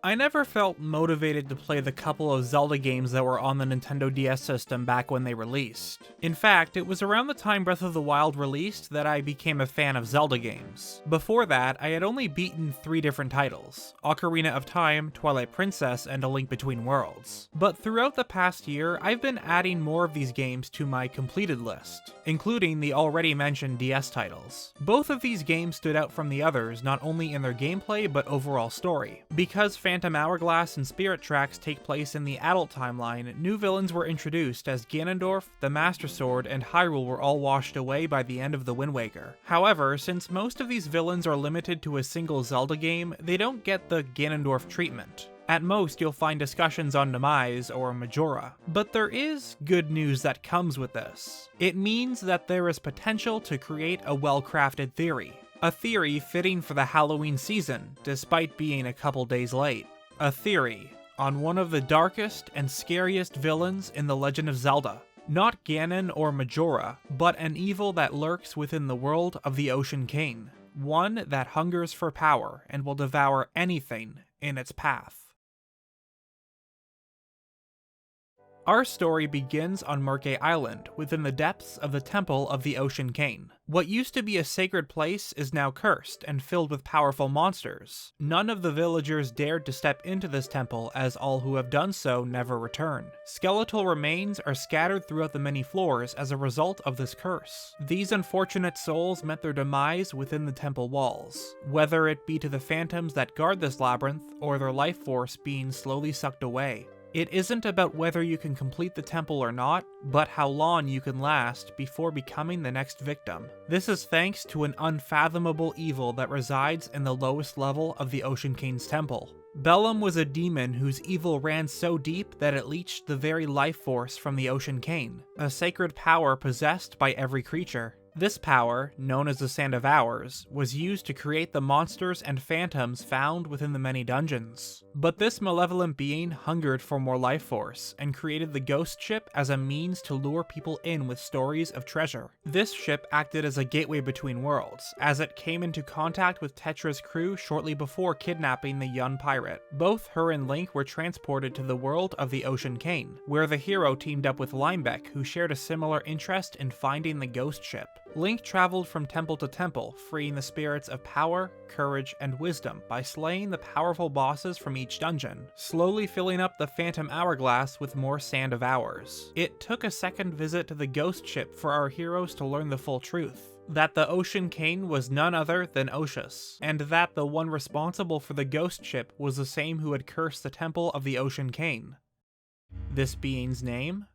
I never felt motivated to play the couple of Zelda games that were on the Nintendo DS system back when they released. In fact, it was around the time Breath of the Wild released that I became a fan of Zelda games. Before that, I had only beaten 3 different titles: Ocarina of Time, Twilight Princess, and A Link Between Worlds. But throughout the past year, I've been adding more of these games to my completed list, including the already mentioned DS titles. Both of these games stood out from the others not only in their gameplay but overall story. Because Phantom Hourglass and Spirit Tracks take place in the adult timeline, new villains were introduced as Ganondorf, the Master Sword, and Hyrule were all washed away by the end of the Wind Waker. However, since most of these villains are limited to a single Zelda game, they don't get the Ganondorf treatment. At most, you'll find discussions on Demise or Majora. But there is good news that comes with this. It means that there is potential to create a well-crafted theory. A theory fitting for the Halloween season, despite being a couple days late. A theory on one of the darkest and scariest villains in The Legend of Zelda. Not Ganon or Majora, but an evil that lurks within the world of the Ocean King. One that hungers for power and will devour anything in its path. Our story begins on Merkei Island, within the depths of the Temple of the Ocean King. What used to be a sacred place is now cursed and filled with powerful monsters. None of the villagers dared to step into this temple, as all who have done so never return. Skeletal remains are scattered throughout the many floors as a result of this curse. These unfortunate souls met their demise within the temple walls, whether it be to the phantoms that guard this labyrinth, or their life force being slowly sucked away. It isn't about whether you can complete the temple or not, but how long you can last before becoming the next victim. This is thanks to an unfathomable evil that resides in the lowest level of the Ocean King's temple. Bellum was a demon whose evil ran so deep that it leached the very life force from the Ocean King, a sacred power possessed by every creature. This power, known as the Sand of Hours, was used to create the monsters and phantoms found within the many dungeons. But this malevolent being hungered for more life force, and created the Ghost Ship as a means to lure people in with stories of treasure. This ship acted as a gateway between worlds, as it came into contact with Tetra's crew shortly before kidnapping the young pirate. Both her and Link were transported to the world of the Ocean King, where the hero teamed up with Linebeck, who shared a similar interest in finding the Ghost Ship. Link traveled from temple to temple, freeing the spirits of power, courage, and wisdom by slaying the powerful bosses from each dungeon, slowly filling up the Phantom Hourglass with more Sand of Hours. It took a second visit to the Ghost Ship for our heroes to learn the full truth. That the Ocean King was none other than Oshus, and that the one responsible for the Ghost Ship was the same who had cursed the Temple of the Ocean King. This being's name?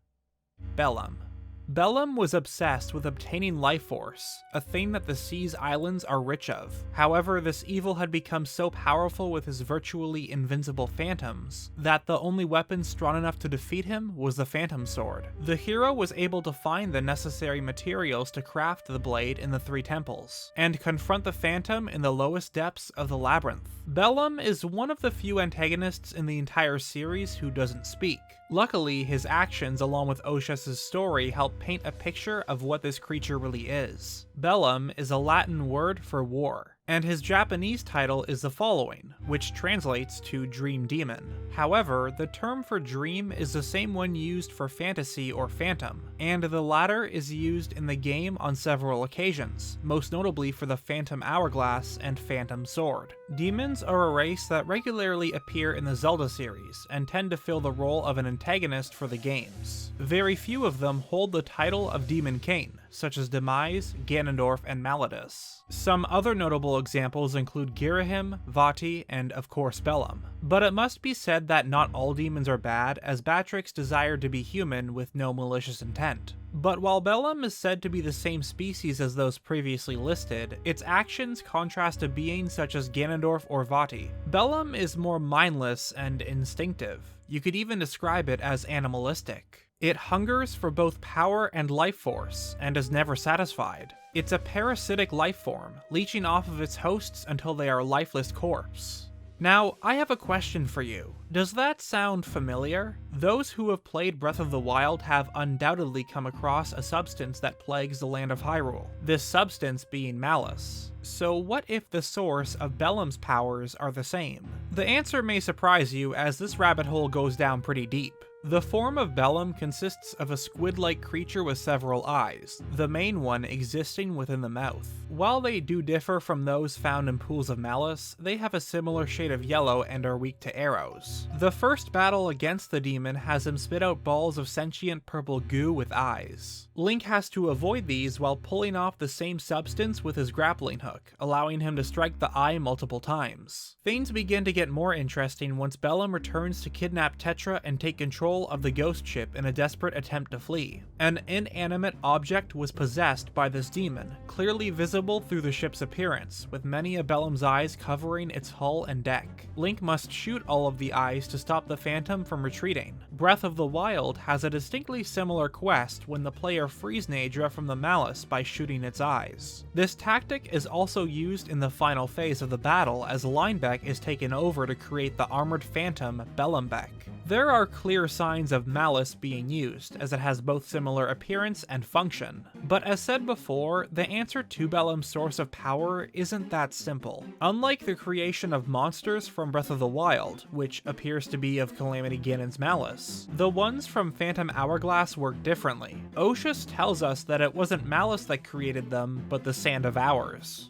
Bellum. Bellum was obsessed with obtaining life force, a thing that the sea's islands are rich of. However, this evil had become so powerful with his virtually invincible phantoms, that the only weapon strong enough to defeat him was the Phantom Sword. The hero was able to find the necessary materials to craft the blade in the 3 temples, and confront the Phantom in the lowest depths of the labyrinth. Bellum is one of the few antagonists in the entire series who doesn't speak. Luckily, his actions along with Oshus' story help paint a picture of what this creature really is. Bellum is a Latin word for war, and his Japanese title is the following, which translates to Dream Demon. However, the term for dream is the same one used for fantasy or phantom, and the latter is used in the game on several occasions, most notably for the Phantom Hourglass and Phantom Sword. Demons are a race that regularly appear in the Zelda series, and tend to fill the role of an antagonist for the games. Very few of them hold the title of Demon King, such as Demise, Ganondorf, and Malladus. Some other notable examples include Girahim, Vati, and of course Bellum. But it must be said that not all demons are bad, as Batrix desired to be human with no malicious intent. But while Bellum is said to be the same species as those previously listed, its actions contrast to beings such as Ganondorf or Vati. Bellum is more mindless and instinctive. You could even describe it as animalistic. It hungers for both power and life force, and is never satisfied. It's a parasitic life form, leeching off of its hosts until they are a lifeless corpse. Now, I have a question for you. Does that sound familiar? Those who have played Breath of the Wild have undoubtedly come across a substance that plagues the land of Hyrule, this substance being Malice. So what if the source of Bellum's powers are the same? The answer may surprise you, as this rabbit hole goes down pretty deep. The form of Bellum consists of a squid-like creature with several eyes, the main one existing within the mouth. While they do differ from those found in pools of Malice, they have a similar shade of yellow and are weak to arrows. The first battle against the demon has him spit out balls of sentient purple goo with eyes. Link has to avoid these while pulling off the same substance with his grappling hook, allowing him to strike the eye multiple times. Things begin to get more interesting once Bellum returns to kidnap Tetra and take control of the ghost ship in a desperate attempt to flee. An inanimate object was possessed by this demon, clearly visible through the ship's appearance, with many of Bellum's eyes covering its hull and deck. Link must shoot all of the eyes to stop the phantom from retreating. Breath of the Wild has a distinctly similar quest when the player frees Naedra from the Malice by shooting its eyes. This tactic is also used in the final phase of the battle as Linebeck is taken over to create the armored phantom Bellumbeck. There are clear signs of Malice being used, as it has both similar appearance and function. But as said before, the answer to Bellum's source of power isn't that simple. Unlike the creation of monsters from Breath of the Wild, which appears to be of Calamity Ganon's Malice, the ones from Phantom Hourglass work differently. Oshus tells us that it wasn't Malice that created them, but the Sand of Hours.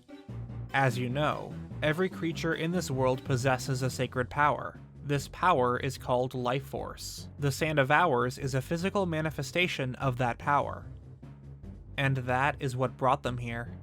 As you know, every creature in this world possesses a sacred power. This power is called Life Force. The Sand of Hours is a physical manifestation of that power. And that is what brought them here.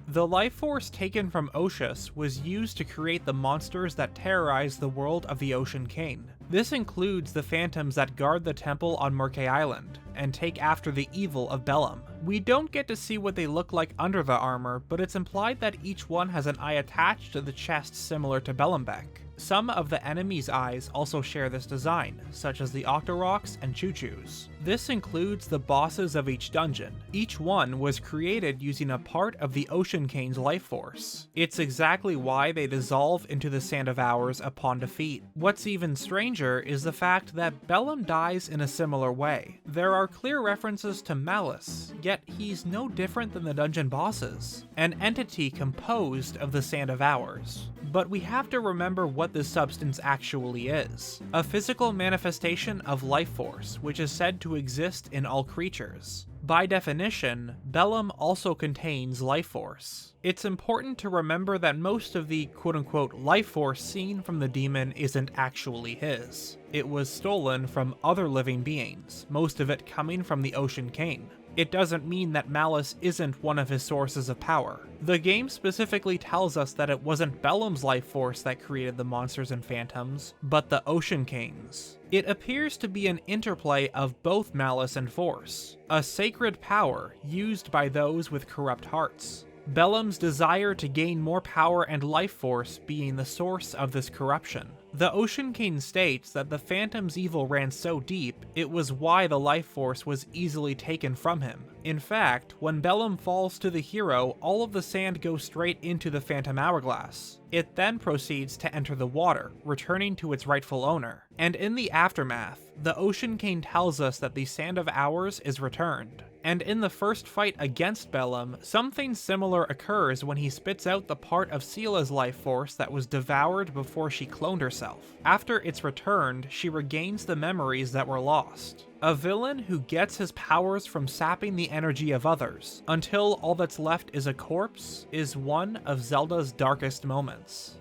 The Life Force taken from Oshus was used to create the monsters that terrorize the world of the Ocean King. This includes the phantoms that guard the temple on Murkay Island, and take after the evil of Bellum. We don't get to see what they look like under the armor, but it's implied that each one has an eye attached to the chest similar to Bellumbeck. Some of the enemy's eyes also share this design, such as the Octoroks and Choo-Choos. This includes the bosses of each dungeon. Each one was created using a part of the Ocean King's life force. It's exactly why they dissolve into the Sand of Hours upon defeat. What's even stranger is the fact that Bellum dies in a similar way. There are clear references to Malice, yet he's no different than the dungeon bosses, an entity composed of the Sand of Hours. But we have to remember what this substance actually is. A physical manifestation of life force, which is said to exist in all creatures. By definition, Bellum also contains life force. It's important to remember that most of the quote-unquote life force seen from the demon isn't actually his. It was stolen from other living beings, most of it coming from the Ocean King. It doesn't mean that Malice isn't one of his sources of power. The game specifically tells us that it wasn't Bellum's life force that created the monsters and phantoms, but the Ocean King's. It appears to be an interplay of both Malice and Force, a sacred power used by those with corrupt hearts. Bellum's desire to gain more power and life force being the source of this corruption. The Ocean King states that the Phantom's evil ran so deep, it was why the life force was easily taken from him. In fact, when Bellum falls to the hero, all of the sand goes straight into the Phantom Hourglass. It then proceeds to enter the water, returning to its rightful owner. And in the aftermath, the Ocean King tells us that the Sand of Hours is returned. And in the first fight against Bellum, something similar occurs when he spits out the part of Sela's life force that was devoured before she cloned herself. After it's returned, she regains the memories that were lost. A villain who gets his powers from sapping the energy of others, until all that's left is a corpse, is one of Zelda's darkest moments.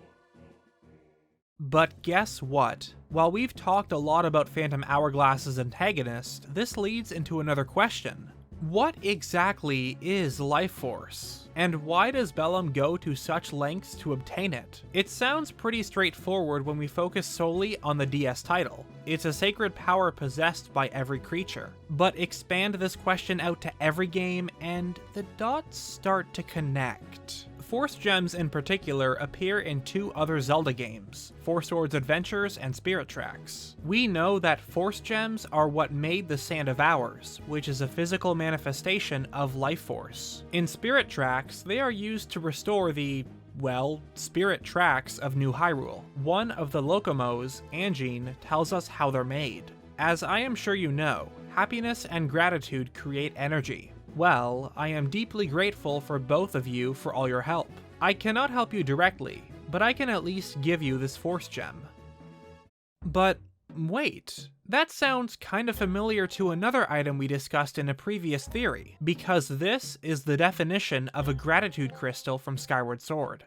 But guess what? While we've talked a lot about Phantom Hourglass's antagonist, this leads into another question. What exactly is life force? And why does Bellum go to such lengths to obtain it? It sounds pretty straightforward when we focus solely on the DS title. It's a sacred power possessed by every creature. But expand this question out to every game and the dots start to connect. Force Gems in particular appear in two other Zelda games, Four Swords Adventures and Spirit Tracks. We know that Force Gems are what made the Sand of Hours, which is a physical manifestation of life force. In Spirit Tracks, they are used to restore the well, spirit tracks of New Hyrule. One of the Locomos, Angine, tells us how they're made. As I am sure you know, happiness and gratitude create energy. Well, I am deeply grateful for both of you for all your help. I cannot help you directly, but I can at least give you this Force Gem. But wait, that sounds kinda familiar to another item we discussed in a previous theory, because this is the definition of a gratitude crystal from Skyward Sword.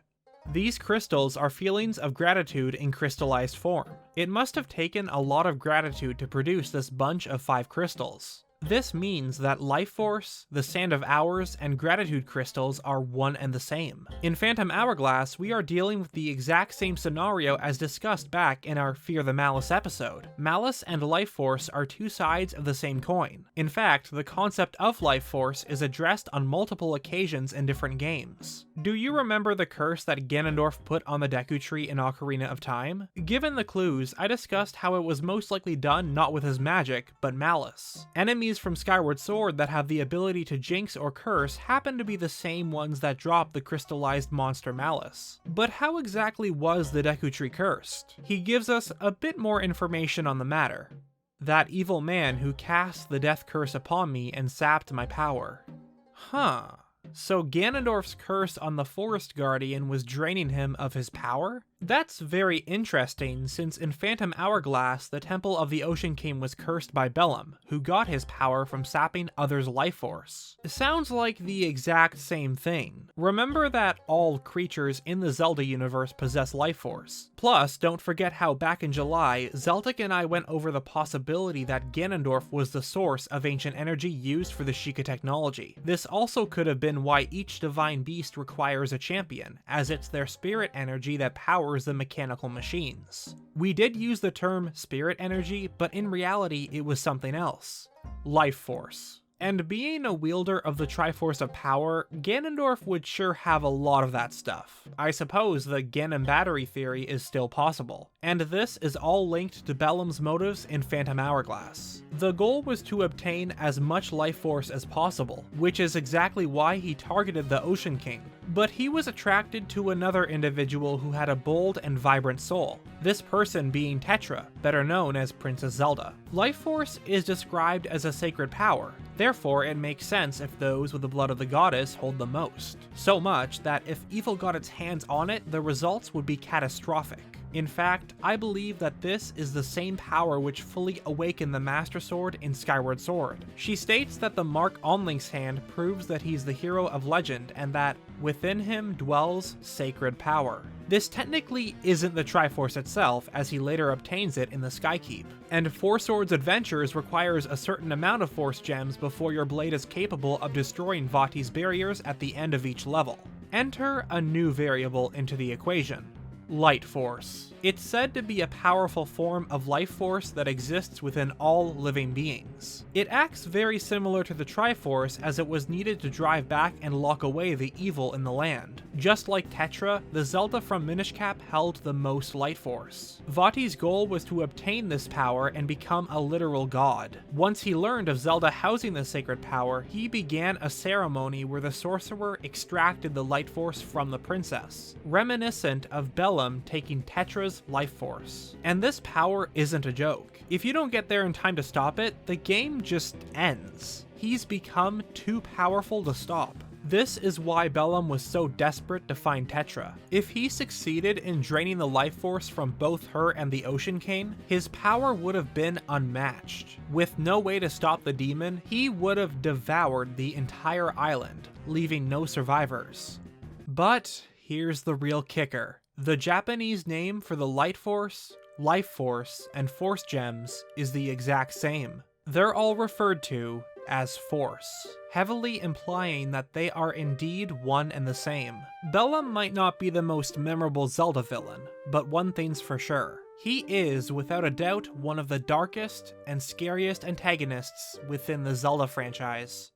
These crystals are feelings of gratitude in crystallized form. It must have taken a lot of gratitude to produce this bunch of 5 crystals. This means that Life Force, the Sand of Hours, and Gratitude Crystals are one and the same. In Phantom Hourglass, we are dealing with the exact same scenario as discussed back in our Fear the Malice episode. Malice and Life Force are 2 sides of the same coin. In fact, the concept of Life Force is addressed on multiple occasions in different games. Do you remember the curse that Ganondorf put on the Deku Tree in Ocarina of Time? Given the clues, I discussed how it was most likely done not with his magic, but malice. Enemies from Skyward Sword that have the ability to jinx or curse happen to be the same ones that drop the crystallized monster Malice. But how exactly was the Deku Tree cursed? He gives us a bit more information on the matter. That evil man who cast the death curse upon me and sapped my power. Huh. So Ganondorf's curse on the Forest Guardian was draining him of his power? That's very interesting, since in Phantom Hourglass, the Temple of the Ocean King was cursed by Bellum, who got his power from sapping others' life force. It sounds like the exact same thing. Remember that all creatures in the Zelda universe possess life force. Plus, don't forget how back in July, Zelda and I went over the possibility that Ganondorf was the source of ancient energy used for the Sheikah technology. This also could have been why each divine beast requires a champion, as it's their spirit energy that powers the mechanical machines. We did use the term spirit energy, but in reality it was something else. Life force. And being a wielder of the Triforce of Power, Ganondorf would sure have a lot of that stuff. I suppose the Ganon battery theory is still possible. And this is all linked to Bellum's motives in Phantom Hourglass. The goal was to obtain as much life force as possible, which is exactly why he targeted the Ocean King. But he was attracted to another individual who had a bold and vibrant soul, this person being Tetra, better known as Princess Zelda. Life Force is described as a sacred power, therefore it makes sense if those with the blood of the goddess hold the most. So much that if evil got its hands on it, the results would be catastrophic. In fact, I believe that this is the same power which fully awakened the Master Sword in Skyward Sword. She states that the mark on Link's hand proves that he's the hero of legend and that within him dwells sacred power. This technically isn't the Triforce itself, as he later obtains it in the Skykeep. And Four Swords Adventures requires a certain amount of Force Gems before your blade is capable of destroying Vati's barriers at the end of each level. Enter a new variable into the equation. Light Force. It's said to be a powerful form of life force that exists within all living beings. It acts very similar to the Triforce, as it was needed to drive back and lock away the evil in the land. Just like Tetra, the Zelda from Minish Cap held the most light force. Vati's goal was to obtain this power and become a literal god. Once he learned of Zelda housing the sacred power, he began a ceremony where the sorcerer extracted the light force from the princess, reminiscent of Bellum taking Tetra's life force. And this power isn't a joke. If you don't get there in time to stop it, the game just ends. He's become too powerful to stop. This is why Bellum was so desperate to find Tetra. If he succeeded in draining the life force from both her and the Ocean King, his power would have been unmatched. With no way to stop the demon, he would have devoured the entire island, leaving no survivors. But here's the real kicker. The Japanese name for the Light Force, Life Force, and Force Gems is the exact same. They're all referred to as Force, heavily implying that they are indeed one and the same. Bellum might not be the most memorable Zelda villain, but one thing's for sure. He is, without a doubt, one of the darkest and scariest antagonists within the Zelda franchise.